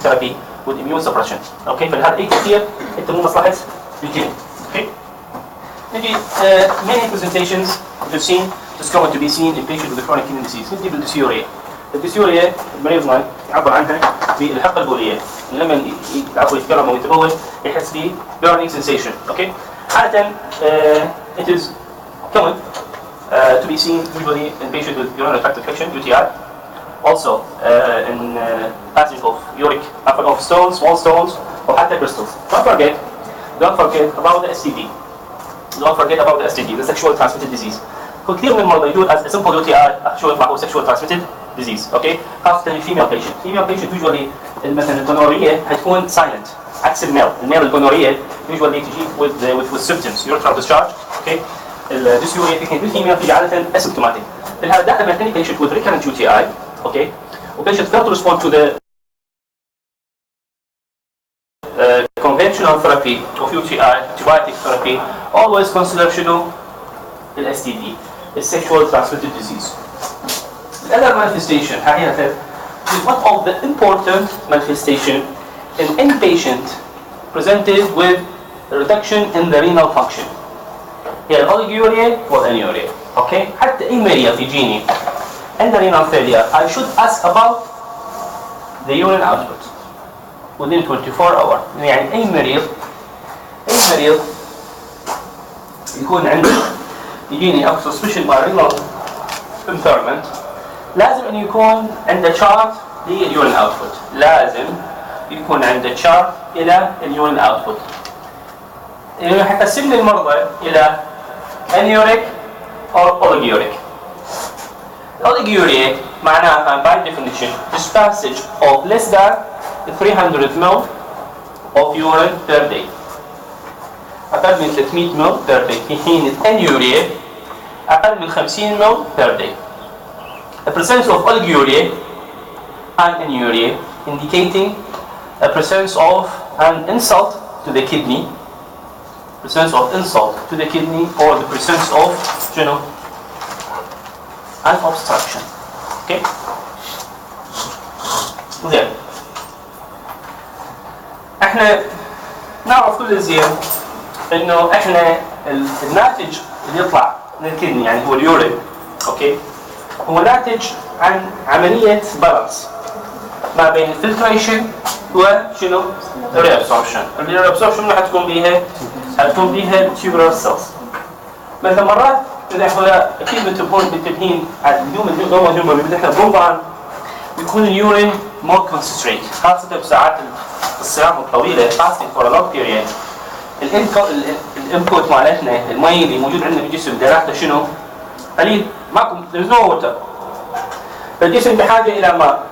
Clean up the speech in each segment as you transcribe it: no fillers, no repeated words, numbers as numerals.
therapy with immune suppression. اوكي فلهذا اي كثير انت مو مصلحه الجلد. اوكي نجي many presentations we've seen discovered to be seen in patients with chronic kidney disease. نجي بالديسيوريا. الديسيوريا المريض يعبر عنها بالحقه البوليه، لما يتكرم او يتبول يحس ب burning sensation. اوكي عاده it is common to be seen usually in patients with urinary tract infection UTI. Also in passage of uric of stones, small stones, or حتى crystals. Don't forget about the STD. Don't forget about the STD, the sexual transmitted disease. كثير من المرضى يجون as a simple UTI شو يطلع هو sexual transmitted disease. اوكي خاصة الفيميل patient. female patient usually مثلا الجونوريا هتكون silent عكس الميل. الميل الجونوريا usually تجي with symptoms urethral discharge. اوكي الديسيوريا في الفيميل تجي عادة asymptomatic. لهذا دائما any patient with recurrent UTI okay patient fail to respond to the conventional therapy of UTI antibiotic therapy always consider شنو STD a sexual transmitted disease. The other manifestation حقيقة is one of the important manifestation in any patient presented with a reduction in the renal function. هي oligouria والanuria. okay حتى أي مريض يجيني and the renal failure, I should ask about the urine output within 24 hours. يعني أي مريض يكون عنده يجيني أو suspicion by renal impairment لازم أن يكون عنده chart للurine output. لازم يكون عنده chart إلى الurine output. يعني حتقسم المرضى إلى anuric or oliguric. Oligouria معناها by definition dispatch of less than 300 ml of urine per day. أقل من 300 ml per day. في حين anuria أقل من 50 ml per day. The presence of oligouria and anuria indicating a presence of an insult to the kidney, or the presence of an obstruction. Okay. زين. احنا نعرف كل زين انه احنا الناتج اللي يطلع من الكدني يعني هو اليورين. اوكي. هو ناتج عن عملية بالانس ما بين الفلتريشن وشنو؟ الريابسوربشن. الريابسوربشن اللي حتكون بيها التيوبولار سيلز. مثلا مرات إذا إحنا أكيد منتبهين على اليوم اللي إحنا بنوضع بيكون اليورين more concentrate خاصة بساعات الصيام الطويلة خاصة for a long period. الانبوت مالتنا المي اللي موجود عندنا بالجسم درجته شنو؟ قليل ماكو there's no water. فالجسم بحاجة إلى ماء.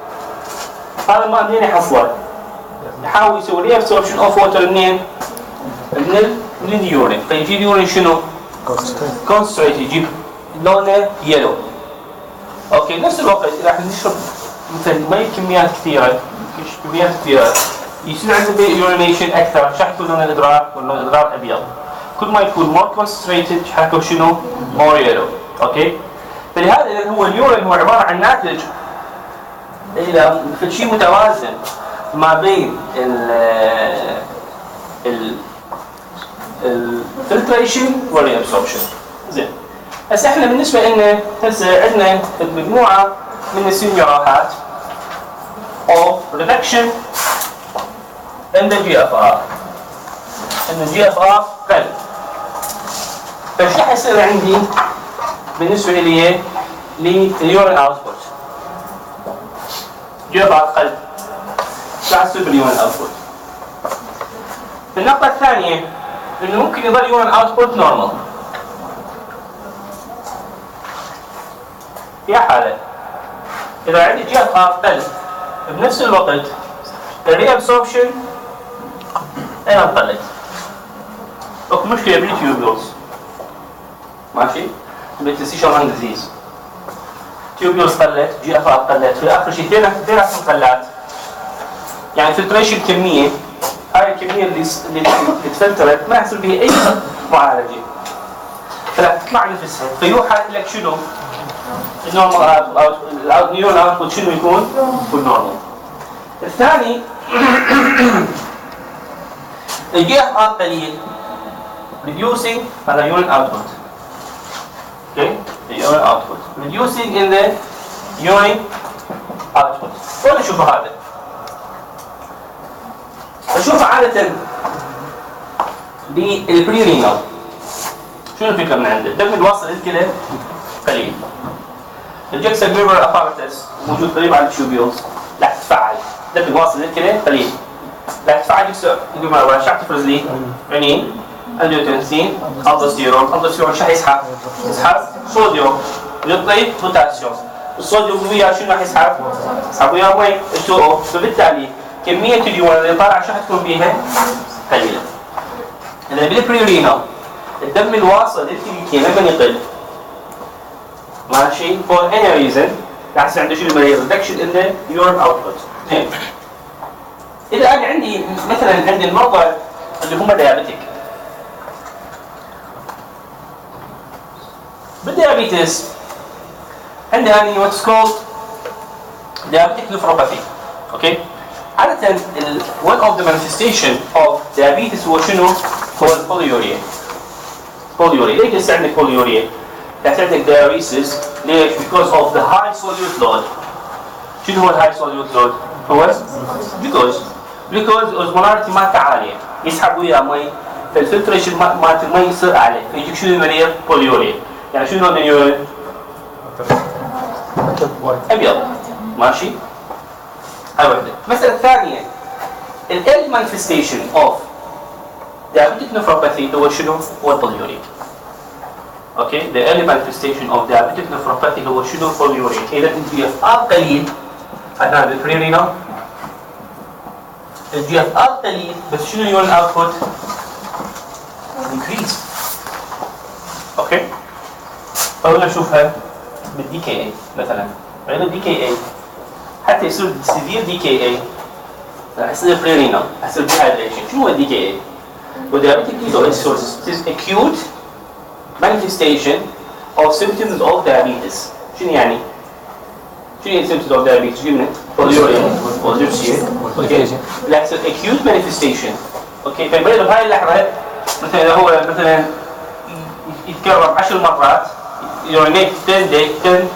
هذا الماء منين يحصله؟ يحاول يسوي reabsorption of water منين؟ من اليورين. فيجي اليورين شنو؟ concentrate يجيب لونه يلو. اوكي نفس الوقت اذا احنا نشرب مثلا مي كميات كثيره يصير عندنا urination اكثر شحكوا لون الادرار واللون الادرار ابيض. كل ما يكون more concentrated شحكوا شنو؟ more yellow. اوكي فلهذا هو اليورين هو عباره عن ناتج الى شيء متوازن ما بين الفلتريشن والريابسوربشن. زين هسه احنا بالنسبه لنا هسه عندنا مجموعه من السينيوراهات of reduction in the GFR. ان الGFR قل. فايش راح يصير عندي بالنسبه لي لليورين اوتبوت؟ GFR قل. ايش راح يصير باليورين اوتبوت؟ النقطه الثانيه انه ممكن يظل يورين اوتبوت نورمال. في حاله اذا عندي جي اف ار قل بنفس الوقت الريابسوربشن ايضا قلت. اكو مشكله بالتيوبولز ماشي؟ بالانترستيشال لانج ديزيز. تيوبولز قلت، جي اف ار قلت، في اخر شيء اثنين قلات. يعني فلتريشن كميه هاي الكميه اللي تفلترت ما يحصل بها اي معالجه. فلا تطلع نفسها فيوحى لك شنو؟ النورمال النيورال اوتبوت شنو يكون؟ نورمال. الثاني الجي اف ار قليل reducing the urine output. Okay, the urine output reducing in the urine output. ولا شوفوا هذا. نشوف عادة بالبريرينال. شنو الفكرة من عنده؟ الدم الواصل للكلى قليل. الجكسل ميرور اباراتس موجود قريب على التيوبيولز راح تتفاعل. الدم الواصل للكلى قليل. راح تتفاعل يقول شو تفرز لي؟ عنين، الديوتنسين، الدوستيرون شو حيسحب؟ يسحب صوديوم، يعطي بوتاسيوم. الصوديوم وياه شنو راح يسحب؟ يسحب وياه مي H2O، فبالتالي كمية اليورين اللي طالعة شو حتكون بيها؟ قليلة. إذا بالبريرينال الدم الواصل للكلى لما يقل ماشي for any reason راح يصير عنده شنو reduction in the urine output. إذا أنا عندي مثلا عندي المرضى اللي هم diabetic. بالديابيتس عندنا what's called diabetic nephropathy. Okay. عادة one of the manifestation of diabetes هو شنو؟ هو polyuria. polyuria. ليش يصير عندك polyuria؟ يصير عندك diuresis. ليش؟ because of the high solute load. شنو هو الهاي solute load؟ هو because osmolarity مالته عالية. يسحب وياه مي فالفلتريشن مالت المي يصير أعلى فيجيك شنو المريض؟ polyuria. يعني شنو لون اليورين؟ أبيض. ماشي؟ هاي وحدة. المسألة الثانية ال early manifestation of diabetic nephropathy هو شنو؟ هو البوليوريا. اوكي؟ the early manifestation of diabetic nephropathy هو شنو؟ البوليوريا. إذا الجي اف ار قليل عندنا بالبريرينال الجي اف ار قليل بس شنو اليورين اوتبوت؟ increase. اوكي؟ أولا نشوفها بالدي كي اي مثلا. عندنا الدي كي اي حتى يصير severe DKA راح يصير بريرينال، راح يصير dehydration. شنو هو DKA؟ هو diabetic ketoacidosis. It is acute manifestation of symptoms of diabetes. شنو يعني؟ شنو يعني symptoms of diabetes؟ جبنا polyuria والديوسيا. راح يصير acute manifestation. اوكي فالمريض بهاي اللحظة مثلا هو مثلا يتكرر 10 مرات urinate 10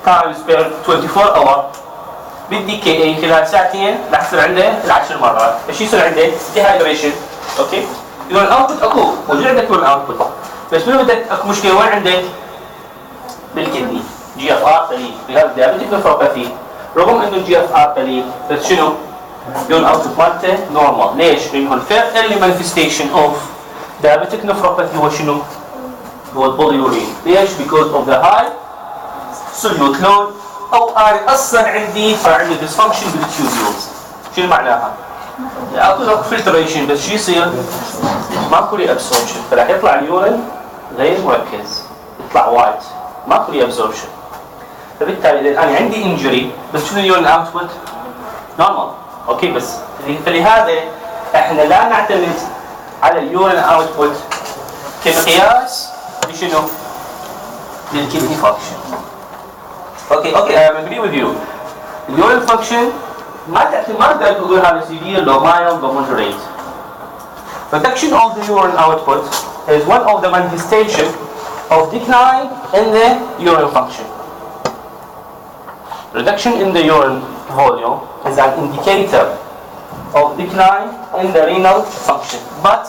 times per 24 hour بالدي كي اي خلال ساعتين راح يصير عنده ال10 مرات. ايش يصير عنده؟ ديهايدريشن. اوكي؟ يورين اوتبوت اكو موجود عندك يورين اوتبوت بس منو بدك اكو مشكله وين عندك؟ بالكدني. جي اف ار قليل بهذا الديابيتيك نفروباثي رغم انه الجي اف ار قليل بس شنو؟ يورين اوتبوت مالته نورمال. ليش؟ لانه الفيرست ايرلي مانيفستيشن اوف diabetic nephropathy هو شنو؟ هو البوليورين. ليش؟ because of the high solute load او انا اصلا عندي صار عندي ديسفانكشن بالتيوبيولز. شنو معناها؟ اكو فلتريشن بس شو يصير؟ ماكو ري ابسوربشن فراح يطلع اليورين غير مركز يطلع وايت ماكو ري ابسوربشن فبالتالي اذا انا عندي انجري بس شنو اليورين اوتبوت؟ نورمال. اوكي بس فلهذا احنا لا نعتمد على اليورين اوتبوت كمقياس لشنو؟ للكدني فانكشن. اوكي I agree with you. اليورين فانكشن ما تقدر تقول هذا severe لو mild لو moderate. Reduction of the urine output is one of the manifestation of decline in the urine function. Reduction in the urine volume is an indicator of decline in the renal function, but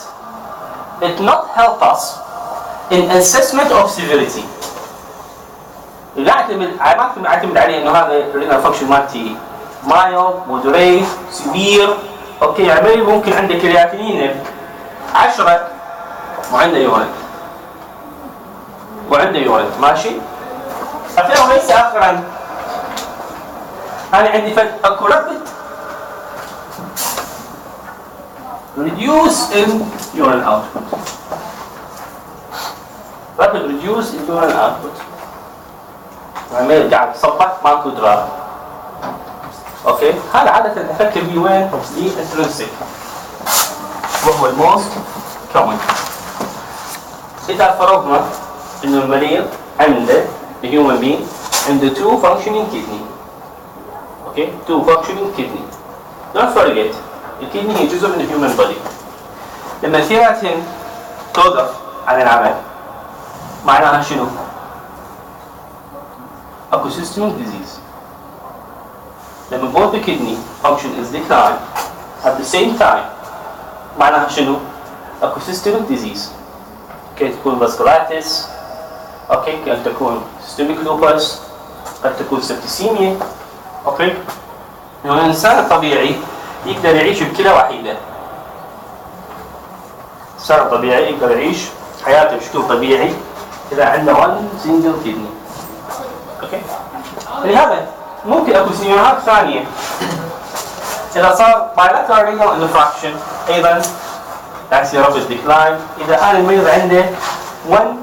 it not help us in assessment of severity. لا اعتمد عليه انه هذا الرينال فانكشن مالتي مايل مودريت سيفير. اوكي يعني ممكن عندك كرياتينين 10 وعنده يورين ماشي. اخيرا وليس اخرا انا عندي اكو rapid reduce in urine output. rapid reduce in urine output. عمال قاعد تصبح ماكو درار. اوكي هذا عاده افكر بيه وين؟ بالانترنسيك وهو الموست كومن. اذا فرضنا انه المريض عنده الهيومن بين عنده 2 functioning kidney. اوكي 2 functioning kidney Don't forget الكدني هي جزء من الهيومن بودي. لما الكرياتين توقف عن العمل معناها شنو؟ اكو systemic disease. لما both the kidney function is declined at the same time معناها شنو؟ اكو systemic disease. كي تكون vasculitis، اوكي، قد تكون systemic lupus، قد تكون septicemia، اوكي. يعني الانسان الطبيعي يقدر يعيش بكلى وحيده. الانسان الطبيعي يقدر يعيش حياته بشكل طبيعي اذا عنده one single kidney. اوكي. لهذا ممكن اكو سيناريوهات ثانيه اذا صار bilateral renal infarction ايضا يصير rapid decline. اذا كان المريض عنده one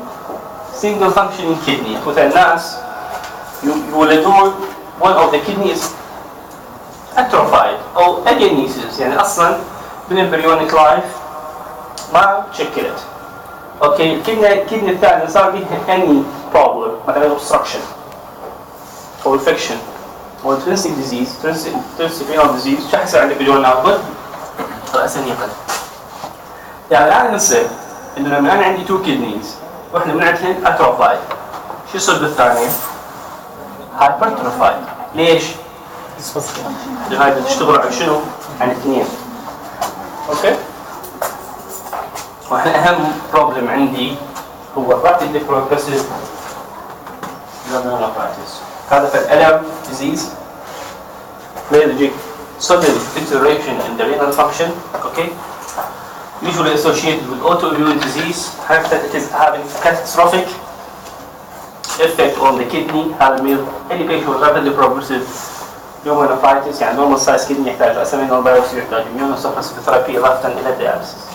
single functioning kidney. مثل الناس يولدون one of the kidneys atrophied او agenesis، يعني اصلا بالembryonic life ما تشكلت. اوكي. الكدني الثاني صار بيها any problem، مثلا obstruction او infection او intrinsic disease، intrinsic renal disease، شو حيصير عندك اليورين اوتبوت؟ راسا يقل. يعني الان نصير انه لما انا عندي 2 kidneys واحنا من عندهن atrophied، شو يصير بالثانيه؟ hypertrophied. ليش؟ لأن هاي بتشتغل على شنو؟ عن اثنين. اوكي؟ واحنا اهم بروبلم عندي هو rapidly progressive glomerulonephritis. هذا في الألم disease يجيك sudden deterioration in the renal function. Okay? Usually associated with autoimmune disease. It is having catastrophic effect on the kidney. هذا المرض any patient with rapidly progressive glomerulonephritis يعني normal size kidney يحتاج أسمين بايوبسي، يحتاج immunosuppressive therapy إضافة إلى dialysis.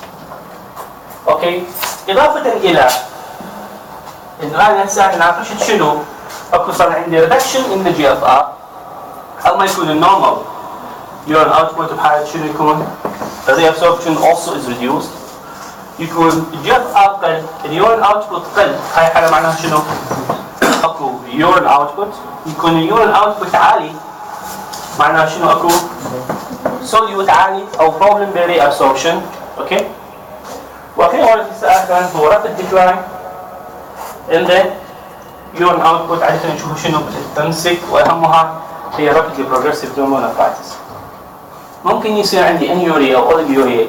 اوكي. إضافة إلى إنه أنا هسه ناقشت شنو؟ أكو صار عندي reduction in the GFR. هل ما يكون النورمال urine output بحالة شنو يكون؟ the reabsorption also is reduced. يكون GFR قل، اليورين output قل. هاي حالة معناها شنو؟ أكو urine output. يكون اليورين output عالي معناها شنو؟ أكو solute عالي أو problem بالreabsorption. أوكي. وأخيرا ورد السؤال هو rapid decline in the urine output. عادة نشوف شنو بالتنسك وأهمها هي rapidly progressive glomerulonephritis. ممكن يصير عندي anuria أو oligouria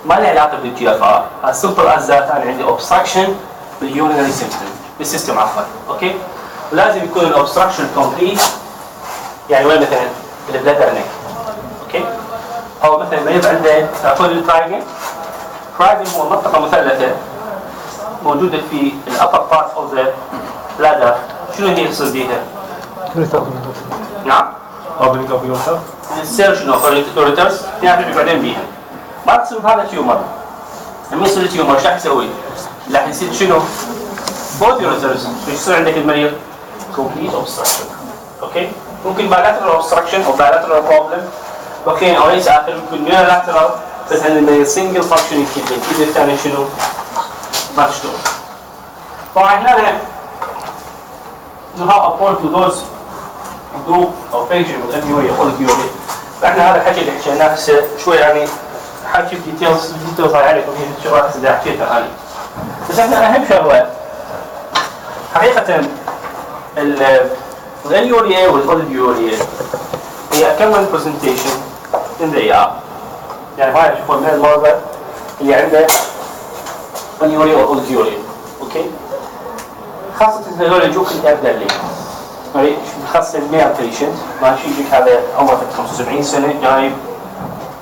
ما له علاقة بالجي اف ار. as simple as that أنا عندي obstruction بالurinary system عفوا. أوكي. ولازم يكون الobstruction complete. يعني وين مثلا البلادر نيك. أوكي. أو مثلا ما يبقى عنده تعرفون الترايجن. الترايجن هو منطقة مثلثة موجودة في الupper part of the bladder. شنو هي يصير بيها؟ نعم. opening of your insertion of ureters نعرف بعدين بيها. ما تصير بهذا تيومر. لما يصير تيومر شو راح يسوي؟ راح يصير شنو؟ both ureters. يصير عندك المريض complete obstruction. اوكي؟ ممكن bilateral obstruction او bilateral problem. اوكي او ليس اخر ممكن unilateral بس عندنا single functioning kidney. الكدني الثاني شنو؟ ما تشتغل. طبعا هنا how apply to those group او patient with anuria or oligouria. فاحنا هذا الحكي اللي حكيناه هسه شوي يعني حكي ديتيلز هاي عليكم هي الشغلات اللي حكيتها هذه. بس احنا اهم شغله حقيقه الانيوريا والاوليجوريا هي كمان برزنتيشن ان ذا ER. يعني هاي تشوفون من المرضى اللي عنده انيوريا واوليجوريا. اوكي. خاصه هذول يجوك الابدلي. خاصة الميل بيشنت ماشي يجيك هذا عمره 75 سنة جايب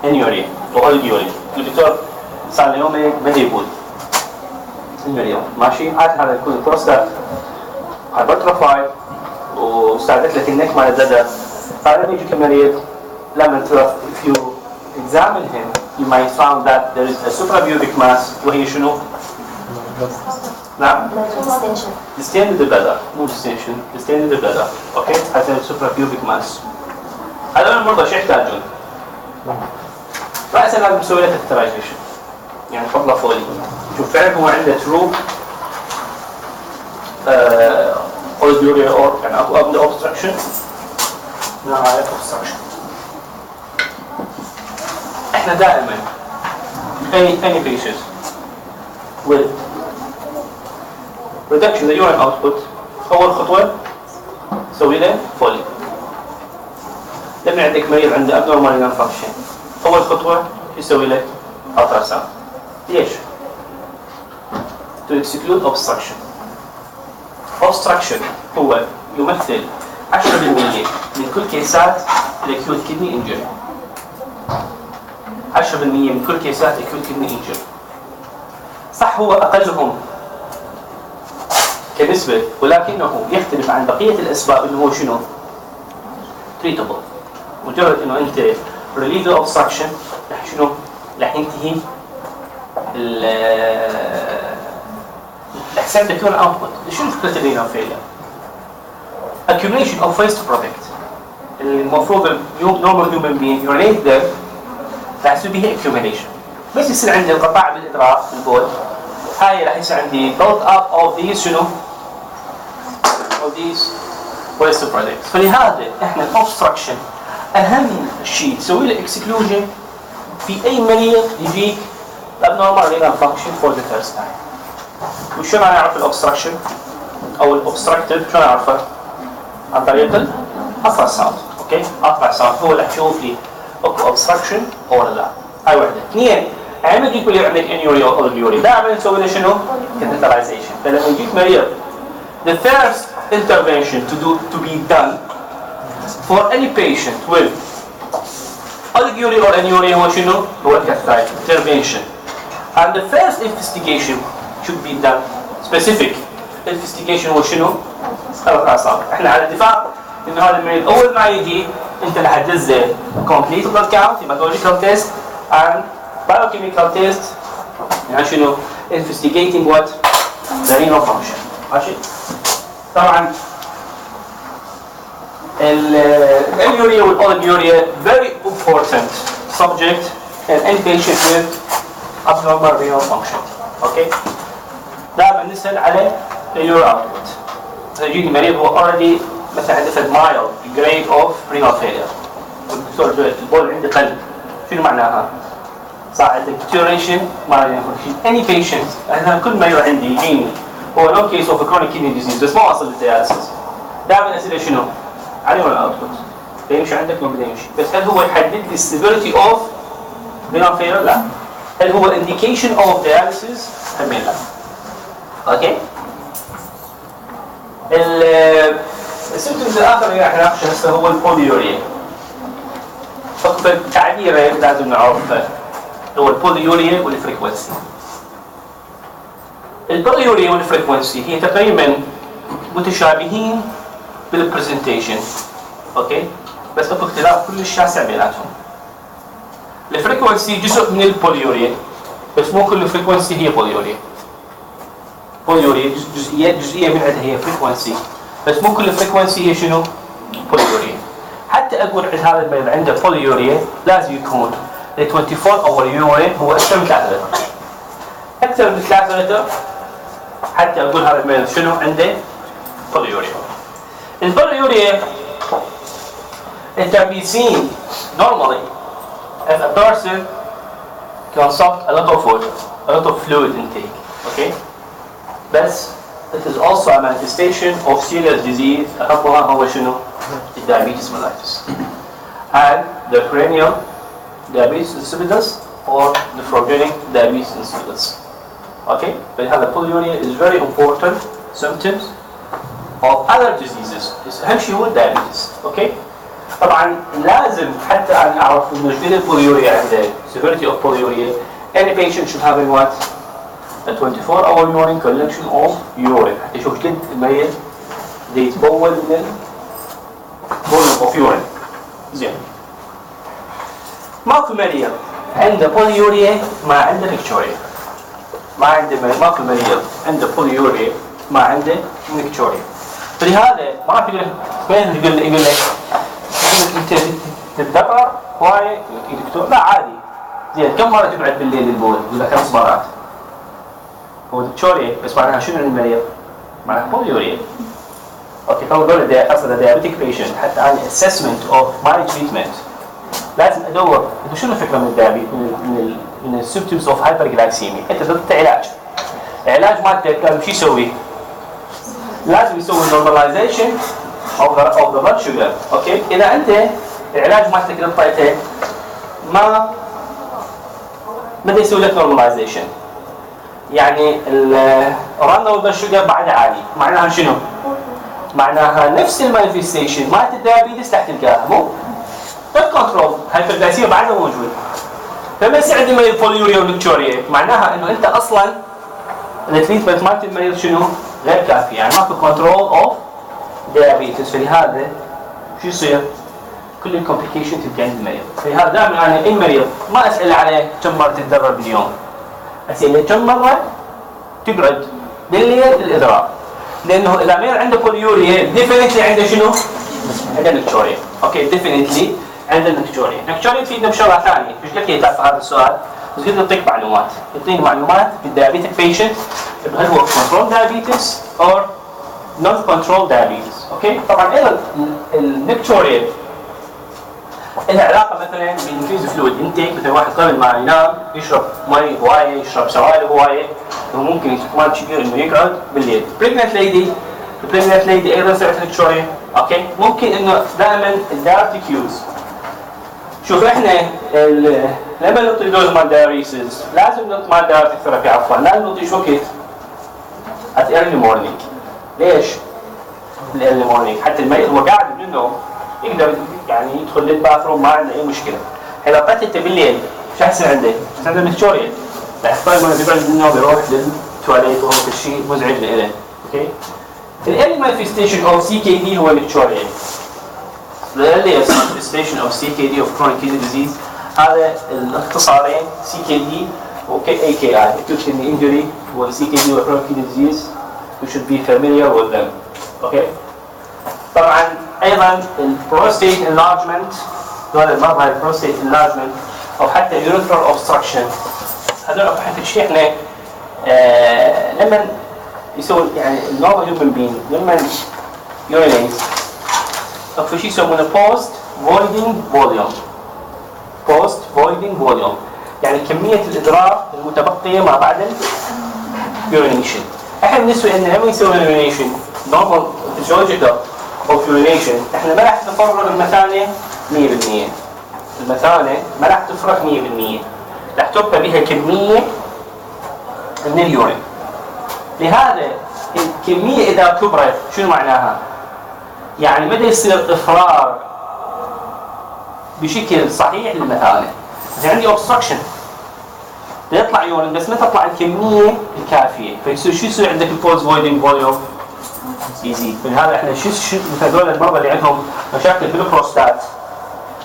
انيوريا واوليجوريا. الدكتور صار له يومين بدا يقول المريض ماشي عاد هذا يكون بروستات هايبرتروفايد وساعدت لك النك مال الددر. فلما يجيك المريض لما if you examine him you might find that there is a suprapubic mass وهي شنو؟ نعم. distended the bladder مو distension distended the bladder. اوكي. هذا suprapubic mass. هذول المرضى شو يحتاجون؟ رأسا لازم نسوي له catheterization يعني نحط له فولي. شوف فعلا هو عنده true oligouria or يعني اكو obstruction. نهاية obstruction. احنا دائما any patient with reduction the urine output اول خطوه نسوي له فولي. لما عندك مريض عنده abnormal renal function اول خطوه يسوي له ultrasound. ليش؟ to exclude obstruction. obstruction هو يمثل 10% من كل كيسات الاكيوت كدني انجري. 10% من كل كيسات الاكيوت كدني انجري. صح هو اقلهم كنسبة، ولكنه يختلف عن بقية الاسباب اللي هو شنو؟ treatable. مجرد انه انت relieve the obstruction رح شنو؟ رح ينتهي الاحسان تكون output. شنو فكرة الرينال فيلير؟ accumulation of waste product. المفروض normal human being urinate there راح يصير به accumulation. بس يصير عندي انقطاع بالادراك بالبول، هاي راح يصير عندي build up of these شنو؟ of these waste products. فلهذا احنا obstruction اهم شيء تسوي له exclusion في اي مريض يجيك abnormal renal function for the first time. وشلون نعرف الاوبستراكشن او الاوبستراكتيف؟ شلون نعرفه؟ عن طريق الالتراساوند. اوكي، التراساوند هو اللي يشوف لي اكو اوبستراكشن او لا. هاي وحده. اثنين، لما يجيك مريض عندك انيوريا او اوليجوريا دائما نسوي له شنو؟ كاتيترايزيشن. فلما يجيك مريض the first intervention to be done for any patient with oligouria or anuria هو شنو؟ هو الكاتيترايزيشن intervention. And the first investigation should be done specific investigation هو شنو؟ الالتراساوند. احنا على اتفاق انه هذا المريض اول ما يجي انت راح تجزه complete blood count hematological test and biochemical test يعني شنو؟ investigating what? the renal function. ماشي؟ طبعا الانيوريا والاوليجوريا very important subject in any patient with abnormal renal function. اوكي؟ دائما نسال على اليور اوتبوت. اذا يجيني مريض هو already مثلا عنده mild grade of renal failure والدكتور البول عنده قلب، شنو معناها؟ صار عندك deterioration ما ينفع any patient. انا كل مريض عندي يجيني هو no case of a chronic kidney disease بس ما وصل للدياليسيس، دائما اسئله شنو؟ عليه ولا اوتبوت؟ يمشي عندك ما بده يمشي، بس هل هو يحدد لي severity of renal failure؟ لا. هل هو indication of dialysis؟ همين لا. اوكي؟ السيمتومز الاخر اللي راح نناقشه هسه هو البوليوريا. فقط تعبيره لازم نعرفها هو البوليوريا والفريكونسي. البوليوريا والفريكونسي هي تقريبا متشابهين بالبرزنتيشن. اوكي؟ بس اكو اختلاف كلش شاسع بيناتهم. الفريكونسي جزء من البوليوريا بس مو كل الفريكونسي هي بوليوريا. بوليوريا جزئيه من عندها هي فريكونسي بس مو كل فريكونسي هي شنو؟ بوليوريا. حتى اقول عند هذا المريض عنده بوليوريا لازم يكون ال 24 اور يورين هو اكثر من 3 لتر. اكثر من 3 لتر حتى اقول هذا المريض شنو عنده؟ بوليوريا. البوليوريا it can be seen normally if a person consumes a lot of water, a lot of fluid intake. Okay? بس it is also a manifestation of serious disease أهمها هو شنو؟ diabetes mellitus and the cranial diabetes insipidus or the nephrogenic diabetes insipidus. Okay? فهذا polyuria is very important symptoms of other diseases. أهم شيء هو diabetes. Okay? طبعا لازم حتى أن أعرف إنه شديد البوليوريا عنده severity of polyuria any patient should have what? A 24-hour urine collection of urine. يشوف جد المريض يتبول من volume of urine. زين. ماكو مريض عنده polyuria ما عنده nocturia. ماكو مريض عنده polyuria ما عنده nocturia. فلهذا ما راح يقول لك انت تتذكر هواي دكتور؟ لا عادي. زين كم مرة تقعد بالليل البول؟ يقول لك 5 مرات. هو دكتوريا بس معناها شنو المريض؟ معناها بوليوريا. اوكي طبعا دول اصلا diabetic patient حتى عن assessment of my treatment لازم ادور انه شنو الفكره من الدايابيت من السيمبتومز اوف هايبرجلايسيميا. انت ضد علاج مالتك شو يسوي؟ لازم يسوي نورماليزيشن او ذا بلد شوجر. اوكي، اذا انت العلاج مالتك اللي اعطيته ما بده يسوي لك نورماليزيشن، يعني الرن او البلد شوجر بعدها عالي، معناها شنو؟ معناها نفس المانيفستيشن مالت الدايابيتس تحت تلقاها مو نوت كنترول، هايبرجلايسيميا بعدها موجود. فما يصير عندي مريض بوليوريا ونكتوريا، معناها انه انت اصلا التريتمنت مالت المريض شنو؟ غير كافي، يعني ماكو كنترول اوف دايابيتس. فلهذا شو يصير؟ كل الكومبليكيشن تبقى عند المريض. فلهذا دائما انا اي مريض ما اسال عليه كم مره تتدرب باليوم، اساله كم مره تقعد بالليل الادراك، لانه اذا مريض عنده بوليوريا ديفينتلي عنده شنو؟ عنده نكتوريا. اوكي، ديفينتلي عنده نكتوريا. نكتوريا تفيدنا بشغله ثانيه، مش قلت لي تعرف هذا السؤال، بس قلت يعطيك معلومات، يعطيني معلومات بالدايابيتك بيشنت هل هو كنترول دايابيتس او نون كنترول دايابيتس. اوكي، طبعا ايضا النكتوريا لها علاقه مثلا بالانفيوز فلويد انتيك، مثلا واحد قبل ما ينام يشرب مي هوايه، يشرب سوائل هوايه، انه ممكن احتمال كبير انه يقعد بالليل. بريجننت ليدي ايضا سوت نكتوريا. اوكي، ممكن انه دائما الدايركت كيوز. شوف احنا لما نعطي دوز مال دايوريسز لازم نعطي مال دايوريتك ثيرابي، عفوا لازم نعطي شو وقت؟ at early morning. ليش؟ الايرلي مورنينج حتى المريض هو قاعد بالنوم يقدر يعني يدخل للباثروم ما عنده اي مشكله. اذا قعدت انت بالليل شو يحصل عنده؟ يحصل عنده نكتوريا، راح يضطر انه يقعد بالنوم يروح للتواليت وهو كل شيء مزعج له. اوكي؟ الايرلي مانيفستيشن اوف سي كي دي هو نكتوريا. الايرلي مانيفستيشن اوف سي كي دي اوف كرونيك كيدني ديزيز هذا الاختصارين سي كي دي اي كي اي acute kidney injury والسي كي دي وكرونيك كيدني ديزيز. You should be familiar with them. اوكي. طبعا ايضا البروستيت انلارجمنت، هذول المرضى البروستيت انلارجمنت او حتى اليوريثرال اوبستراكشن، هذول حتى شيء احنا لما يسوي يعني النورمال هيومن بين لما يورينيت اكو شيء يسمونه بوست فويدنج فوليوم. بوست فويدنج فوليوم يعني كميه الادرار المتبقيه ما بعد اليورينيشن. احنا بالنسبه لنا لما نسوي اليورينيشن نورمال فيزيولوجيكال اوف يورينيشن احنا ما راح نفرغ المثانه 100%. المثانه ما راح تفرغ 100%، راح تبقى بها كميه من اليورين. لهذا الكميه اذا كبرت شنو معناها؟ يعني بدا يصير افراغ بشكل صحيح للمثانه. اذا عندي اوبستراكشن يطلع يورين بس ما تطلع الكميه الكافيه، فيصير شو يصير عندك البوست فويدنج فوليوم يزيد. فلهذا احنا شو مثل هذول المرضى اللي عندهم مشاكل بالبروستات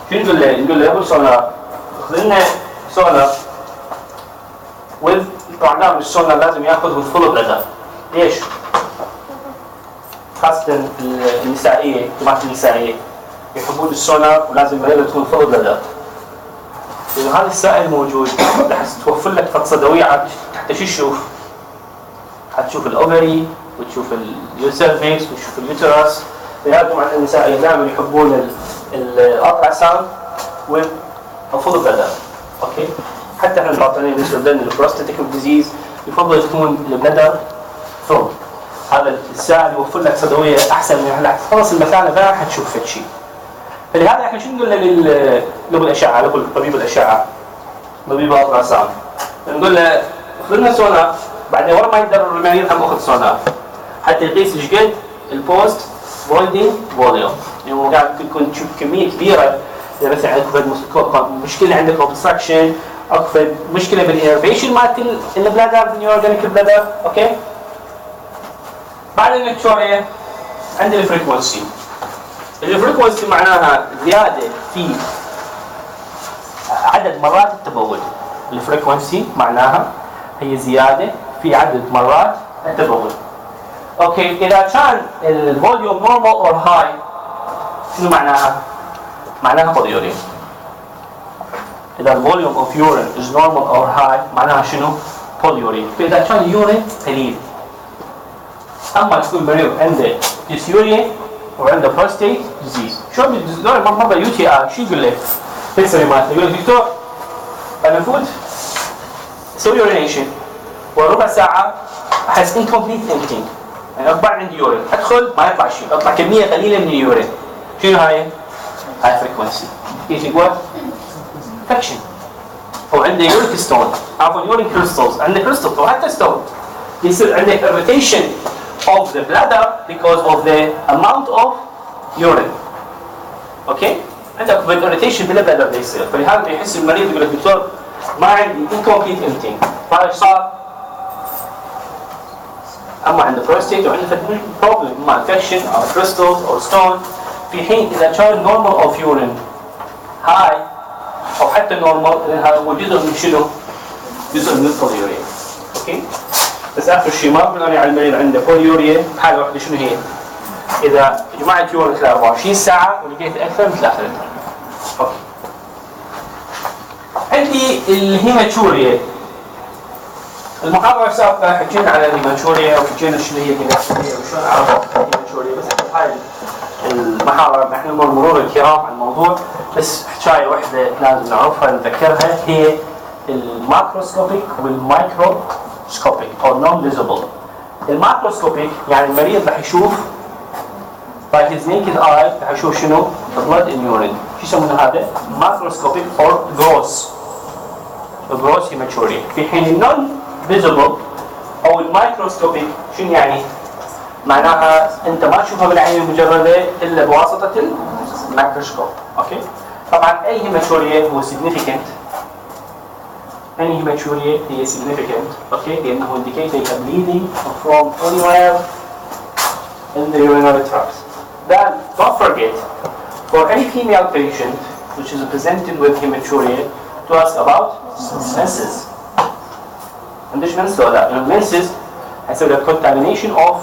شو نقول له؟ نقول له يا ابو سونار خذ لنا سونار طبعا لا السونار لازم ياخذ فول بلادر. ليش؟ خاصة النسائية جماعة النسائية يحبون السونار ولازم المريضة تكون فول بلادر. لأنه هذا السائل موجود راح توفر لك خط صدوية حتى شو تشوف؟ حتشوف الأوفري وتشوف السيرفكس وتشوف اليوترس. لهذا طبعا النساء دائما يحبون الالترا ساوند والفول بلادر. اوكي؟ حتى احنا الباطنيين بالنسبه لنا البروستاتيك ديزيز يفضل تكون البلادر فول. هذا السائل يوفر لك صدويه احسن من هلا خلص المثانه ما حتشوف فد شيء. فلهذا احنا شو نقول له الاشعه طبيب الاشعه طبيب الالترا ساوند نقول له خذ لنا سونار بعدين ورا ما يقدر المريض هم اخذ سونار حتى يقيس ايش قد البوست فويدنج فوليوم. يعني قاعد تكون تشوف كميه كبيره اذا مثلا عندك مشكله عندك اوبستراكشن اكو مشكله بالانرفيشن مالت البلادر النيورجانيك بلادر. اوكي. بعد النكتوريا عند الفريكونسي. الفريكونسي معناها زياده في عدد مرات التبول. الفريكونسي معناها هي زياده في عدد مرات التبول. اوكي. اذا كان الفوليوم نورمال اور هاي شنو معناها؟ معناها polyuria. اذا الفوليوم اوف يورين از نورمال اور هاي معناها شنو؟ polyuria. فاذا كان اليورين قليل اما تكون مريض عنده dysuria وعنده prostate disease. شو دول مرضى يو تي اي شو يقول لك؟ sensory مات يقول لك دكتور انا افوت اسوي يورينيشن وربع ساعه احس incomplete emptying يعني اطبع عندي يورين ادخل ما يطلع شيء اطلع كميه قليله من اليورين شنو هاي فريكونسي ايش يقول فكشن او عنده يوريك ستون عفوا يورين كريستالز عنده كريستال او حتى ستون يصير عندك irritation of the bladder because of the amount of urine اوكي عندك irritation بالبلادر بيصير فلهذا بيحس المريض يقول لك دكتور ما عندي incomplete emptying فايش صار اما عنده prostate وعنده problem اما infection او crystals او stone في حين اذا كان normal of urine high او حتى normal هذا هو جزء من شنو؟ جزء من البوليوريا اوكي بس اخر شيء ما بنقول على المريض عنده بوليوريا بحاله واحده شنو هي؟ اذا جمعت يورين خلال 24 ساعه ولقيت اكثر مثل اخر اوكي عندي الهيماتوريا المحاضره السابقه حكينا على الهيماتوريا وحكينا شنو هي الهيماتوريا وشلون اعرف الهيماتوريا بس هاي المحاضره نحن مرور الكرام على الموضوع بس حكايه واحده لازم نعرفها نذكرها هي الماكروسكوبيك والمايكروسكوبيك او نون فيزبل الماكروسكوبيك يعني المريض راح يشوف by his naked eye راح يشوف شنو blood in urine شو يسمونه هذا macroscopic or gross hematuria في حين النون فيزبل او المايكروسكوبيك شنو يعني معناها انت ما تشوفها بالعين المجرده الا بواسطه الميكروسكوب اوكي طبعا اي هيماتوريا هو significant any hematuria هي significant اوكي لانه indicating a bleeding from anywhere in the urinary tract then don't forget for any female patient which is presented with hematuria to ask about menses عندش menses ولا لا menses هيصير لك contamination of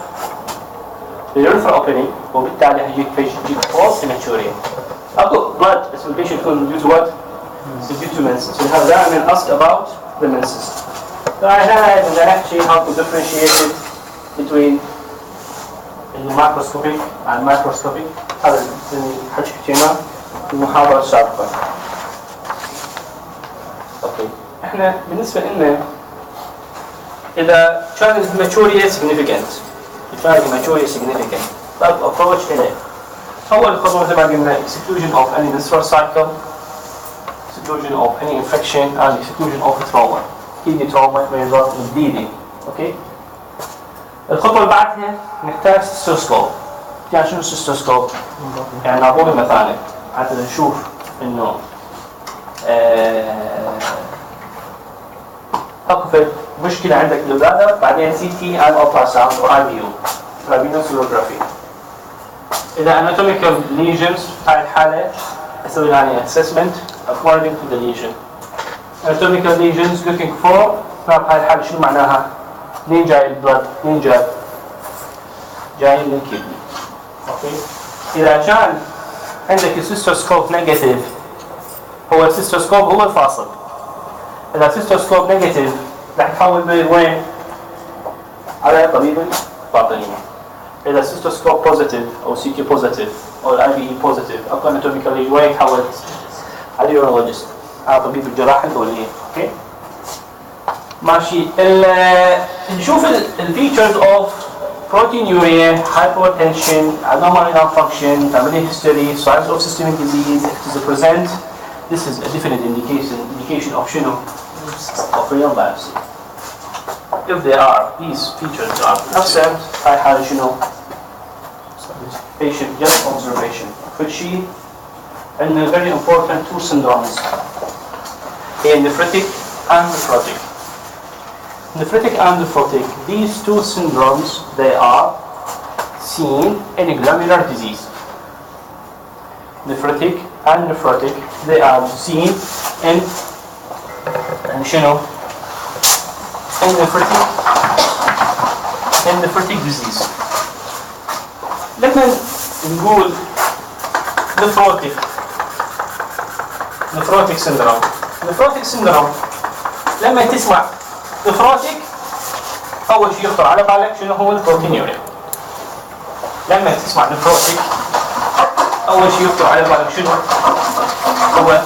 the urethral opening وبالتالي هيجيك false hematuria اكو blood بس البيشنت يكون due to what? due to menses فلهذا دائما ask about the menses فهنا بدنا نحكي how to differentiate it between الماكروسكوبيك عن المايكروسكوبيك هذا الحكي حكيناه في المحاضرة السابقة اوكي احنا بالنسبة لنا اذا كان الهيماتوريا significant كان الهيماتوريا significant طيب approach اليه اول خطوة مثل ما قلنا exclusion of any menstrual cycle exclusion of any infection and exclusion of trauma kidney trauma may result in bleeding اوكي الخطوة اللي بعدها نحتاج سيستوسكوب يعني شنو السيستوسكوب؟ يعني نعطوه مثالي حتى نشوف انه اكو مشكلة عندك بالبلادر بعدين سي تي and ultrasound or IVU radiography إذا anatomical lesions في هاي الحالة أسوي يعني assessment according to the lesion anatomical lesions looking for في هاي الحالة شنو معناها؟ منين جاي البلد؟ منين جاي من الكدني اوكي اذا كان عندك السيستوسكوب نيجاتيف هو السيستوسكوب هو الفاصل اذا السيستوسكوب نيجاتيف راح تحول من وين؟ على طبيب الباطنية اذا السيستوسكوب بوزيتيف او سي تي بوزيتيف او الاي بي اي بوزيتيف او اناتوميكالي وين يحول؟ على اليورولوجيست على طبيب الجراحة الدولية اوكي ماشي نشوف الفيتشرز اوف proteinuria, hypertension, abnormal renal function, family history, signs of systemic disease. If it is present, this is a definite indication of شنو of renal biopsy. If there are these features are absent, I have شنو patient just observation. Which and very important two syndromes, a nephritic and nephrotic. Nephritic and nephrotic, these two syndromes, they are seen in glomerular disease. Nephritic and nephrotic, they are seen in nephritic disease. لما نقول nephrotic syndrome لما تسمع نفروتيك أول شيء يخطر على بالك شنو هو البروتينيوريا. لما تسمع نفروتيك أول شيء يخطر على بالك شنو هو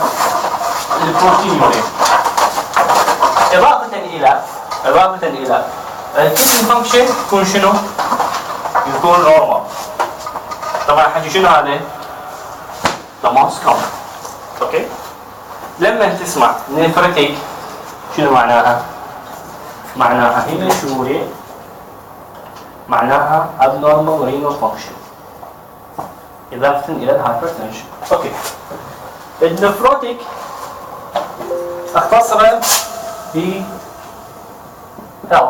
البروتينوريا. إضافة إلى الكدني فانكشن يكون شنو؟ يكون نورمال. طبعا حكي شنو هذا؟ تماس كامل. اوكي؟ لما تسمع نفرتك شنو معناها؟ معناها هي شوري، معناها abnormal renal function إضافة إلى الهايبرتنشن. اوكي. النفروتيك اختصره ب L